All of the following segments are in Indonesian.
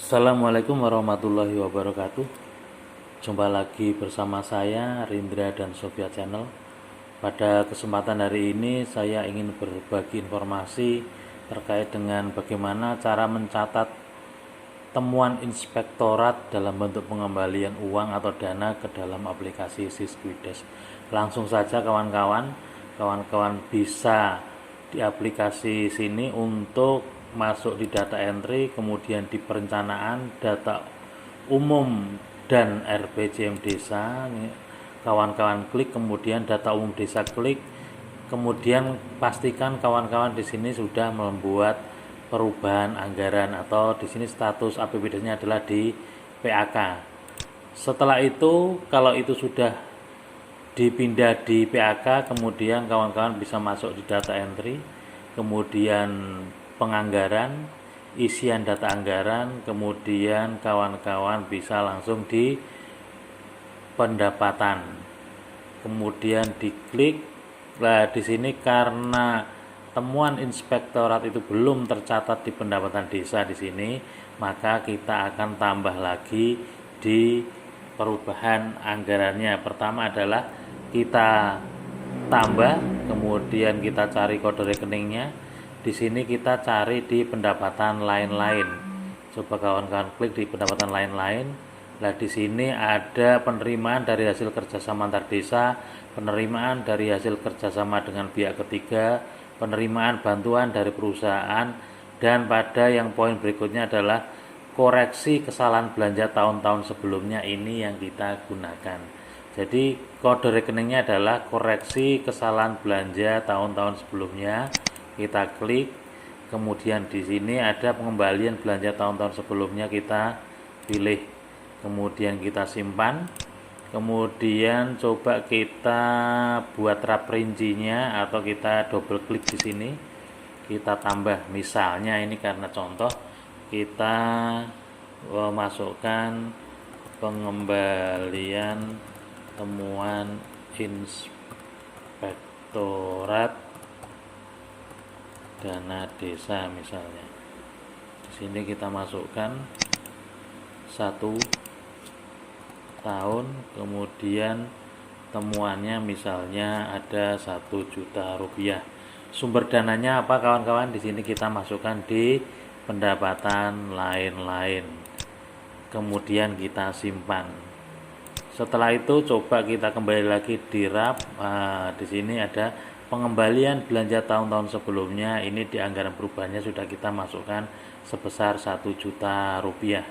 Assalamualaikum warahmatullahi wabarakatuh. Jumpa lagi bersama saya Rindra dan Sofia Channel. Pada kesempatan hari ini saya ingin berbagi informasi terkait dengan bagaimana cara mencatat temuan inspektorat dalam bentuk pengembalian uang atau dana ke dalam aplikasi Siskuides. Langsung saja kawan-kawan bisa di aplikasi sini untuk masuk di data entry, kemudian di perencanaan data umum dan RPJM desa. Kawan-kawan klik, kemudian data umum desa klik, kemudian pastikan kawan-kawan di sini sudah membuat perubahan anggaran atau di sini status APBD-nya adalah di PAK. Setelah itu, kalau itu sudah dipindah di PAK, kemudian kawan-kawan bisa masuk di data entry, kemudian penganggaran, isian data anggaran, kemudian kawan-kawan bisa langsung di pendapatan, kemudian diklik. Nah, di sini karena temuan inspektorat itu belum tercatat di pendapatan desa di sini, maka kita akan tambah lagi di perubahan anggarannya. Pertama adalah kita tambah, kemudian kita cari kode rekeningnya. Di sini kita cari di pendapatan lain-lain. Coba kawan-kawan klik di pendapatan lain-lain. Nah, di sini ada penerimaan dari hasil kerjasama antar desa, penerimaan dari hasil kerjasama dengan pihak ketiga, penerimaan bantuan dari perusahaan, dan pada yang poin berikutnya adalah koreksi kesalahan belanja tahun-tahun sebelumnya. Ini yang kita gunakan. Jadi kode rekeningnya adalah koreksi kesalahan belanja tahun-tahun sebelumnya. Kita klik, kemudian di sini ada pengembalian belanja tahun-tahun sebelumnya, kita pilih, kemudian kita simpan. Kemudian coba kita buat rap rincinya atau kita double klik di sini, kita tambah. Misalnya ini karena contoh, kita masukkan pengembalian temuan inspektorat dana desa misalnya. Di sini kita masukkan 1 tahun, kemudian temuannya misalnya ada 1 juta rupiah. Sumber dananya apa kawan-kawan? Di sini kita masukkan di pendapatan lain-lain. Kemudian kita simpan. Setelah itu coba kita kembali lagi di RAP. Di sini ada pengembalian belanja tahun-tahun sebelumnya. Ini di anggaran perubahannya sudah kita masukkan sebesar 1 juta rupiah.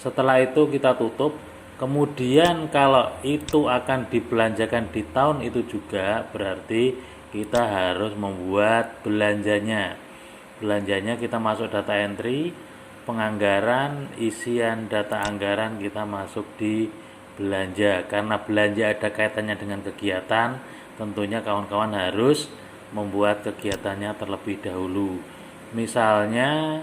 Setelah itu kita tutup. Kemudian kalau itu akan dibelanjakan di tahun itu juga, berarti kita harus membuat belanjanya. Belanjanya kita masuk data entry, penganggaran, isian data anggaran, kita masuk di belanja. Karena belanja ada kaitannya dengan kegiatan, tentunya kawan-kawan harus membuat kegiatannya terlebih dahulu. Misalnya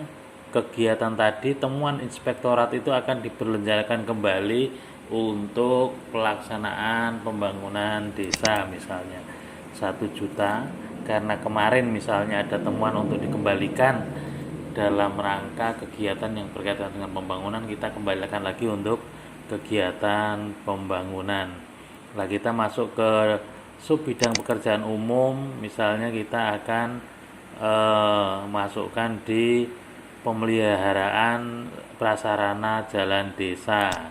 kegiatan tadi, temuan inspektorat itu akan dibelanjakan kembali untuk pelaksanaan pembangunan desa misalnya 1 juta, karena kemarin misalnya ada temuan untuk dikembalikan dalam rangka kegiatan yang berkaitan dengan pembangunan, kita kembalikan lagi untuk kegiatan pembangunan. Nah, kita masuk ke sub bidang pekerjaan umum, misalnya kita akan masukkan di pemeliharaan prasarana jalan desa.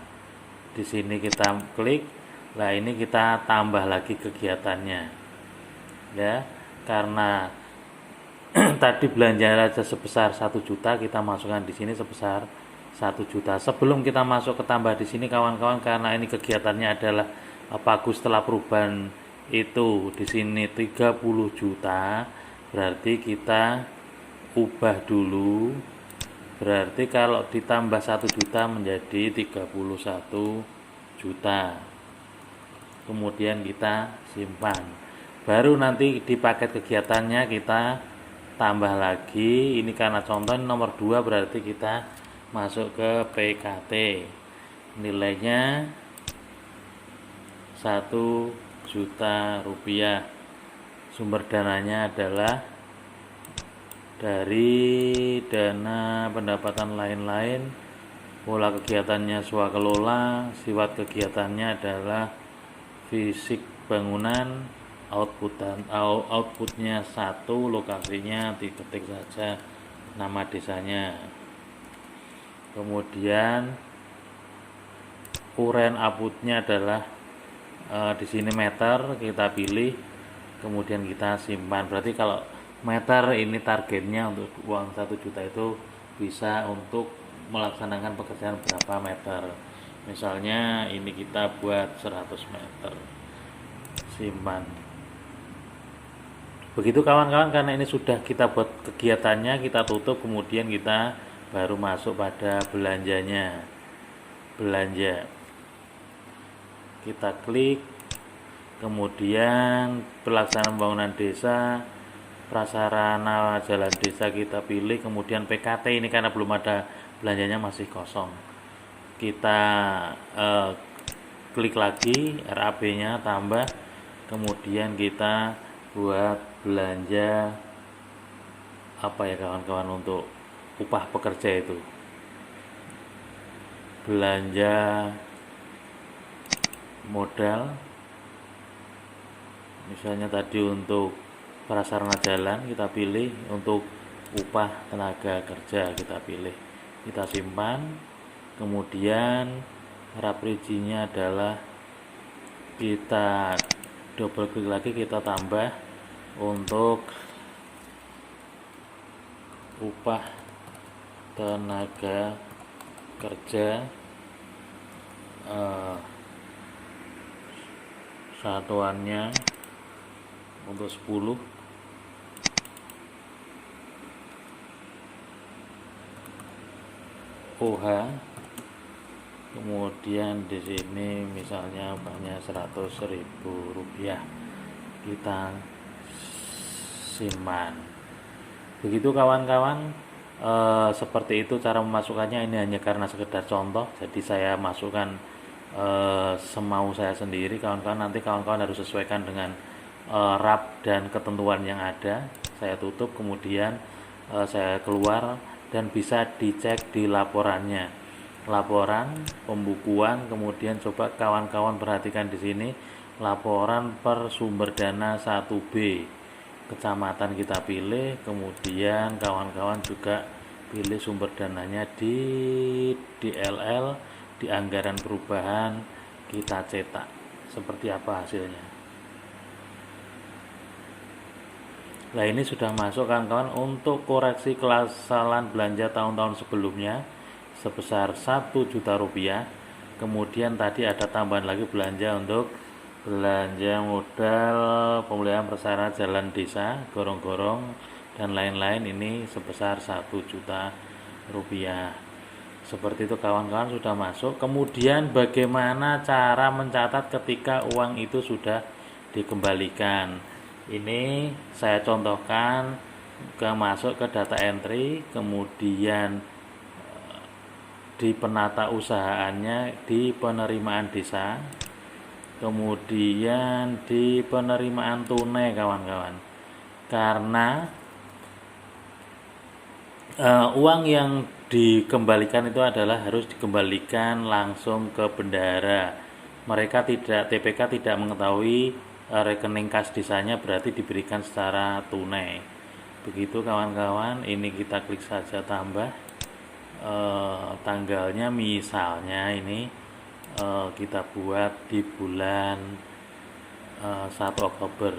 Di sini kita klik. Nah, ini kita tambah lagi kegiatannya. Ya, karena tadi belanja aja sebesar 1 juta, kita masukkan di sini sebesar 1 juta. Sebelum kita masuk ke tambah di sini kawan-kawan, karena ini kegiatannya adalah bagus setelah perubahan itu di sini 30 juta, berarti kita ubah dulu. Berarti kalau ditambah 1 juta menjadi 31 juta. Kemudian kita simpan. Baru nanti di paket kegiatannya kita tambah lagi. Ini karena contoh ini nomor 2, berarti kita masuk ke PKT. Nilainya 1 juta rupiah. Sumber dananya adalah dari dana pendapatan lain-lain pola kegiatannya swakelola, sifat kegiatannya adalah fisik bangunan, outputnya satu, lokasinya diketik saja nama desanya. Kemudian uren outputnya adalah di sini meter, kita pilih, kemudian kita simpan. Berarti kalau meter ini targetnya untuk uang 1 juta itu bisa untuk melaksanakan pekerjaan berapa meter. Misalnya ini kita buat 100 meter, simpan. Begitu kawan-kawan, karena ini sudah kita buat kegiatannya, kita tutup, kemudian kita baru masuk pada belanjanya. Belanja, kita klik, kemudian pelaksanaan pembangunan desa, prasarana jalan desa kita pilih, kemudian PKT ini karena belum ada belanjanya masih kosong, kita klik lagi, RAB nya tambah, kemudian kita buat belanja apa ya kawan-kawan, untuk upah pekerja itu belanja modal, misalnya tadi untuk prasarana jalan kita pilih, untuk upah tenaga kerja kita pilih, kita simpan. Kemudian raprijinya adalah kita double klik lagi, kita tambah untuk upah tenaga kerja satuannya untuk 10, OH, kemudian di sini misalnya upahnya 100.000 rupiah, kita simpan. Begitu kawan-kawan, seperti itu cara memasukkannya. Ini hanya karena sekedar contoh, jadi saya masukkan semau saya sendiri. Kawan-kawan, nanti kawan-kawan harus sesuaikan dengan RAP dan ketentuan yang ada. Saya tutup, kemudian saya keluar, dan bisa dicek di laporannya, laporan pembukuan. Kemudian coba kawan-kawan perhatikan di sini, laporan per sumber dana 1B, kecamatan kita pilih, kemudian kawan-kawan juga pilih sumber dananya di DLL, di anggaran perubahan, kita cetak. Seperti apa hasilnya? Nah, ini sudah masuk kawan-kawan. Untuk koreksi kesalahan belanja tahun-tahun sebelumnya sebesar 1 juta rupiah. Kemudian tadi ada tambahan lagi belanja untuk belanja modal pemulihan prasarana jalan desa, gorong-gorong dan lain-lain, ini sebesar 1 juta rupiah. Seperti itu kawan-kawan, sudah masuk. Kemudian bagaimana cara mencatat ketika uang itu sudah dikembalikan? Ini saya contohkan masuk ke data entry, kemudian di penata usahaannya di penerimaan desa, kemudian di penerimaan tunai kawan-kawan. Karena uang yang dikembalikan itu adalah harus dikembalikan langsung ke bendahara. Mereka tidak, TPK tidak mengetahui rekening kas desanya, berarti diberikan secara tunai. Begitu kawan-kawan, ini kita klik saja tambah tanggalnya, misalnya ini kita buat di bulan 1 Oktober,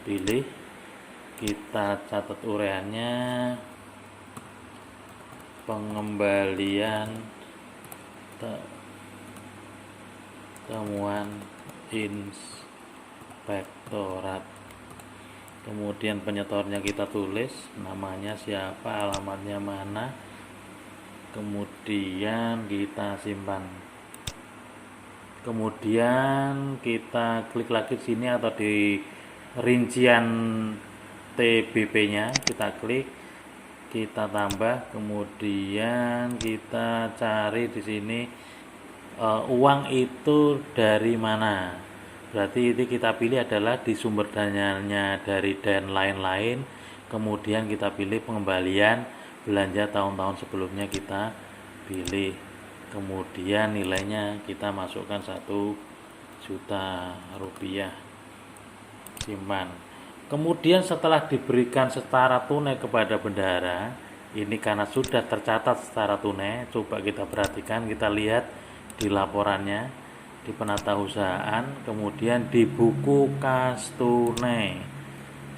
pilih, kita catat ureannya, pengembalian temuan inspektorat, kemudian penyetornya kita tulis, namanya siapa, alamatnya mana, kemudian kita simpan. Kemudian kita klik lagi di sini atau di rincian TBP-nya, kita klik, kita tambah, kemudian kita cari di sini uang itu dari mana. Berarti itu kita pilih adalah di sumber dananya dari dan lain-lain. Kemudian kita pilih pengembalian belanja tahun-tahun sebelumnya, kita pilih. kemudian nilainya kita masukkan 1 juta rupiah, simpan. Kemudian setelah diberikan secara tunai kepada bendahara, ini karena sudah tercatat secara tunai, coba kita perhatikan, kita lihat di laporannya, di penatausahaan, kemudian di buku kas tunai.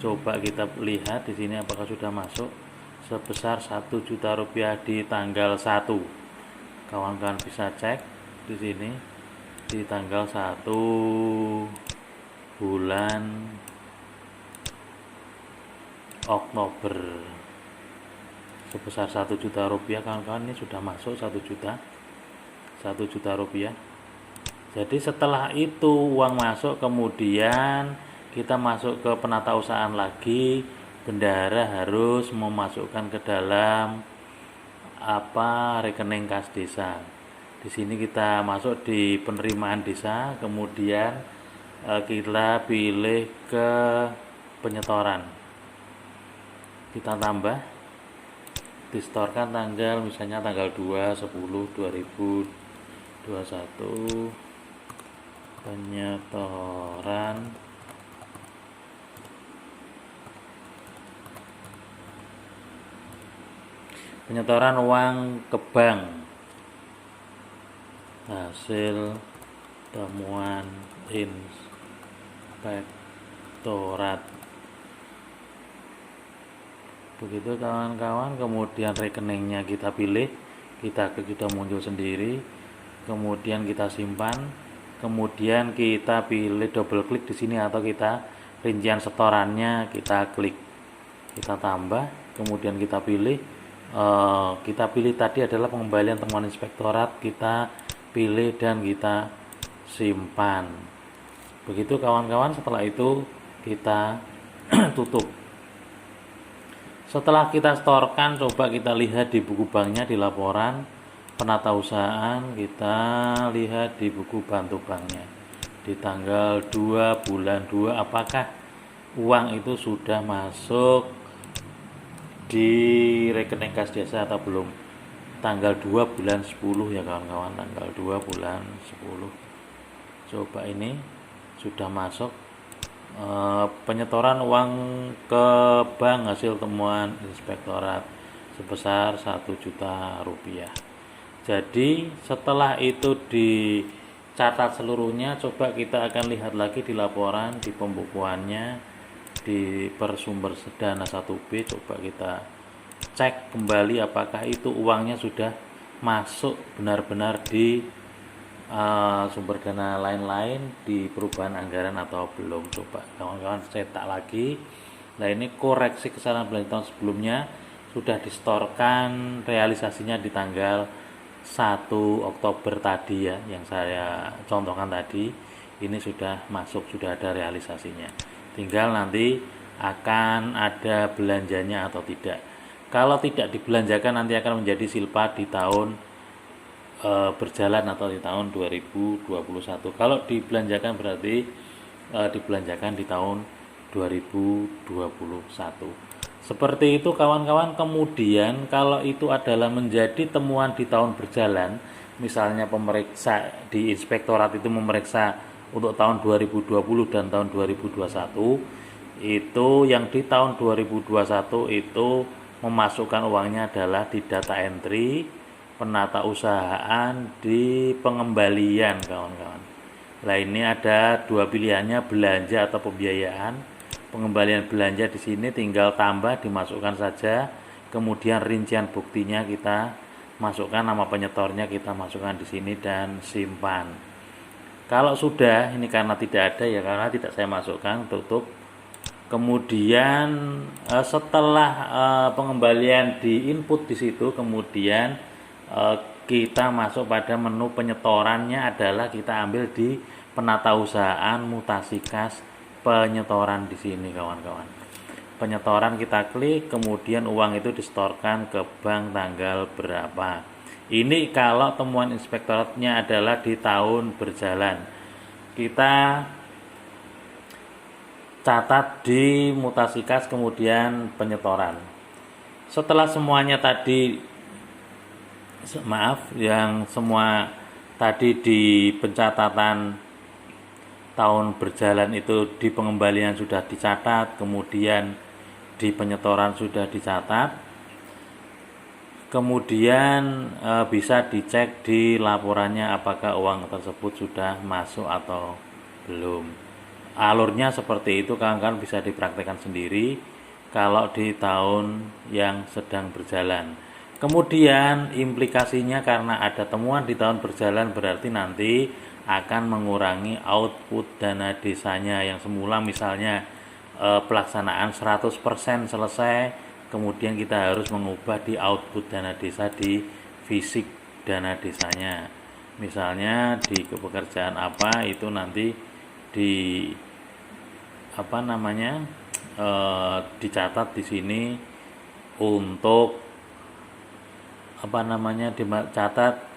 Coba kita lihat di sini apakah sudah masuk sebesar 1 juta rupiah di tanggal 1. Kawan-kawan bisa cek di sini di tanggal 1 bulan Oktober sebesar 1 juta rupiah. Kawan-kawan, ini sudah masuk 1 juta rupiah. Jadi setelah itu uang masuk, kemudian kita masuk ke penatausahaan lagi, bendahara harus memasukkan ke dalam rekening kas desa. Di sini kita masuk di penerimaan desa, kemudian kita pilih ke penyetoran, kita tambah, distorkan tanggal, misalnya tanggal 2/10/2021, penyetoran uang ke bank, hasil temuan inspektorat. Begitu kawan-kawan, kemudian rekeningnya kita pilih, kita muncul sendiri, kemudian kita simpan, kemudian kita pilih double klik di sini, atau kita rincian setorannya kita klik, kita tambah, kemudian kita pilih tadi adalah pengembalian temuan inspektorat, kita pilih dan kita simpan. Begitu kawan-kawan, setelah itu kita tutup. Setelah kita setorkan, coba kita lihat di buku banknya, di laporan penatausahaan, kita lihat di buku bantu banknya di tanggal 2 bulan 2 apakah uang itu sudah masuk di rekening kas desa atau belum. Tanggal 2 bulan 10 ya kawan-kawan, tanggal 2 bulan 10. Coba ini sudah masuk penyetoran uang ke bank hasil temuan inspektorat sebesar 1 juta rupiah. Jadi setelah itu dicatat seluruhnya, coba kita akan lihat lagi di laporan, di pembukuannya, di persumber dana 1B, coba kita cek kembali apakah itu uangnya sudah masuk benar-benar di sumber dana lain-lain, di perubahan anggaran atau belum. Coba kawan-kawan cetak lagi. Nah, ini koreksi kesalahan belanja tahun sebelumnya sudah distorkan, realisasinya di tanggal 1 Oktober tadi ya, yang saya contohkan tadi. Ini sudah masuk, sudah ada realisasinya. Tinggal nanti akan ada belanjanya atau tidak. Kalau tidak dibelanjakan, nanti akan menjadi silpa di tahun berjalan atau di tahun 2021. Kalau dibelanjakan berarti dibelanjakan di tahun 2021. Seperti itu kawan-kawan. Kemudian kalau itu adalah menjadi temuan di tahun berjalan, misalnya pemeriksa di inspektorat itu memeriksa untuk tahun 2020 dan tahun 2021, itu yang di tahun 2021 itu memasukkan uangnya adalah di data entry penata usahaan di pengembalian kawan-kawan. Nah, ini ada dua pilihannya, belanja atau pembiayaan. Pengembalian belanja di sini tinggal tambah, dimasukkan saja, kemudian rincian buktinya kita masukkan, nama penyetornya kita masukkan di sini dan simpan. Kalau sudah, ini karena tidak ada ya, karena tidak saya masukkan, tutup. Kemudian setelah pengembalian di input di situ, kemudian kita masuk pada menu penyetorannya, adalah kita ambil di penatausahaan mutasi kas penyetoran di sini kawan-kawan. Penyetoran kita klik, kemudian uang itu disetorkan ke bank tanggal berapa. Ini kalau temuan inspektoratnya adalah di tahun berjalan. Kita catat di mutasi kas, kemudian penyetoran. Setelah semuanya tadi maaf, yang semua tadi di pencatatan tahun berjalan itu di pengembalian sudah dicatat, kemudian di penyetoran sudah dicatat, kemudian bisa dicek di laporannya apakah uang tersebut sudah masuk atau belum. Alurnya seperti itu, kawan-kawan bisa dipraktekkan sendiri kalau di tahun yang sedang berjalan. Kemudian implikasinya karena ada temuan di tahun berjalan berarti nanti akan mengurangi output dana desanya yang semula misalnya pelaksanaan 100% selesai, kemudian kita harus mengubah di output dana desa di fisik dana desanya. Misalnya di pekerjaan apa itu nanti di apa namanya dicatat di sini untuk apa namanya dicatat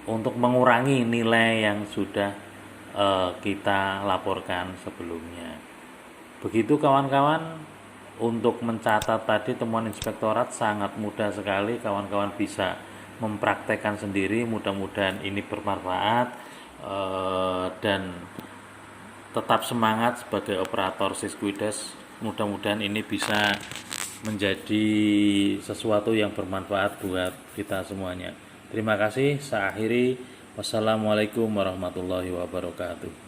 untuk mengurangi nilai yang sudah kita laporkan sebelumnya. Begitu kawan-kawan, untuk mencatat tadi temuan inspektorat sangat mudah sekali, kawan-kawan bisa mempraktekkan sendiri. Mudah-mudahan ini bermanfaat dan tetap semangat sebagai operator Siskuides. Mudah-mudahan ini bisa menjadi sesuatu yang bermanfaat buat kita semuanya. Terima kasih. Saya akhiri. Wassalamualaikum warahmatullahi wabarakatuh.